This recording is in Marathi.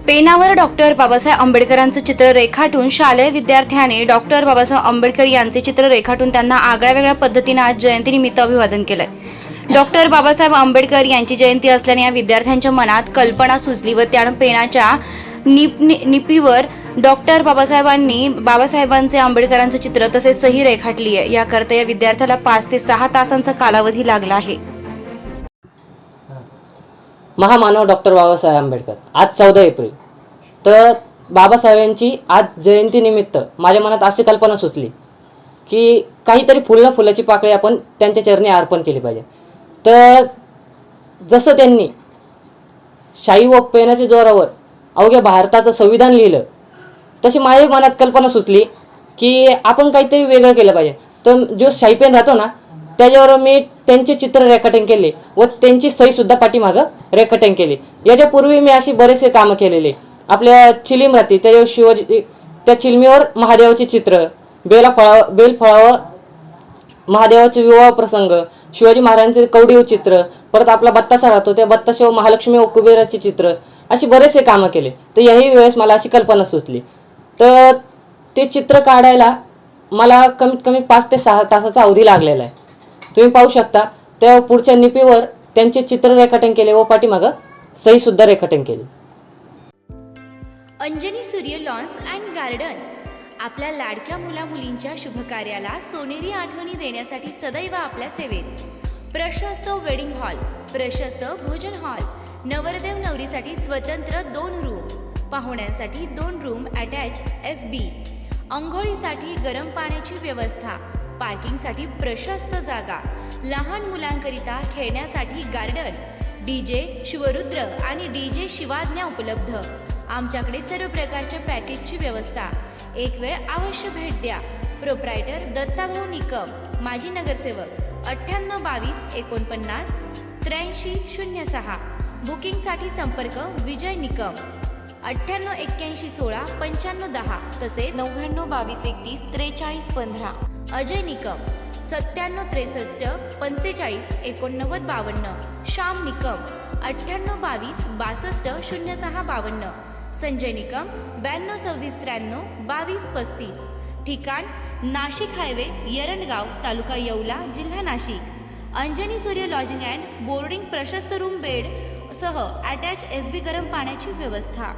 पेनावर डॉक्टर बाबासाहेब आंबेडकरांचं चित्र रेखाटून शालेय विद्यार्थ्याने डॉक्टर बाबासाहेब आंबेडकर यांचे चित्र रेखाटून त्यांना आगळ्यावेगळ्या पद्धतीने आज जयंतीनिमित्त अभिवादन केलंय। डॉक्टर बाबासाहेब आंबेडकर यांची जयंती असल्याने या विद्यार्थ्यांच्या मनात कल्पना सुचली व त्यानं पेनाच्या निपीवर डॉक्टर बाबासाहेबांचे आंबेडकरांचं चित्र तसेच सही रेखाटली आहे। याकरता या विद्यार्थ्याला 5 ते 6 तासांचा कालावधी लागला आहे। महामानव डॉक्टर बाबासाहेब आंबेडकर आज 14 एप्रिल। तर बाबासाहेबांची आज जयंतीनिमित्त माझ्या मनात अशी कल्पना सुचली की काहीतरी फुलाची पाकळी आपण त्यांच्या चरणी अर्पण केली पाहिजे। तर जसं त्यांनी शाई व पेनाच्या जोरावर अवघ्या भारताचं संविधान लिहिलं, तशी माझ्या मनात कल्पना सुचली की आपण काहीतरी वेगळं केलं पाहिजे। तर जो शाई पेन राहतो ना, त्याच्यावर मी त्यांचे चित्र रेखाटन केले व त्यांची सही सुद्धा पाठीमागं रेखाटन केली। याच्यापूर्वी मी अशी बरेचसे कामं केलेले। आपल्या चिलीम राहते त्याच्यावर शिवाजी, त्या चिलमीवर महादेवाचे चित्र, बेलफळावर महादेवाचे विवाह प्रसंग, शिवाजी महाराजांचे कवडीव चित्र, परत आपला बत्तासा राहतो त्या बत्ताशावर महालक्ष्मी व कुबेराचे चित्र, अशी बरेचसे कामं केले। तर याही वेळेस मला अशी कल्पना सुचली, तर ते चित्र काढायला मला कमीत कमी 5 ते 6 तासाचा अवधी लागलेला आहे। तुम्ही पाहू शकता त्या पुढच्या निपीवर त्यांचे चित्र रेखाटन केले व पाठीमागं सही सुद्धा रेखाटन केली। अंजनी सूर्य लॉन्स अँड गार्डन आपल्या लाडक्या मुला-मुलींच्या शुभकार्याला सोनेरी आठवणी देण्यासाठी सदैव आपल्या सेवेत। प्रशस्त वेडिंग हॉल, प्रशस्त भोजन हॉल, नवरदेव नवरीसाठी स्वतंत्र 2 रूम, पाहुण्यांसाठी 2 रूम अटॅच SB, अंघोळीसाठी गरम पाण्याची व्यवस्था, पार्किंगसाठी प्रशस्त जागा, लहान मुलांकरिता खेळण्यासाठी गार्डन, DJ शिवरुद्र आणि DJ शिवाज्ञा उपलब्ध। आमच्याकडे सर्व प्रकारच्या पॅकेजची व्यवस्था। एक वेळ अवश्य भेट द्या। प्रोप्रायटर दत्ताभाऊ निकम, माजी नगरसेवक, 9822 49 8306। बुकिंगसाठी संपर्क विजय निकम 9881 16 95 10 तसेच 9922 31 43 15। अजय निकम 9763 45 89 52। श्याम निकम 9822 62 06 52। संजय निकम 92 26 93 22 35। ठिकाण नाशिक हायवे, यरंडगाव, तालुका येवला, जिल्हा नाशिक। अंजनी सूर्य लॉजिंग अँड बोर्डिंग, प्रशस्त रूम बेड सह अटॅच SB, गरम पाण्याची व्यवस्था।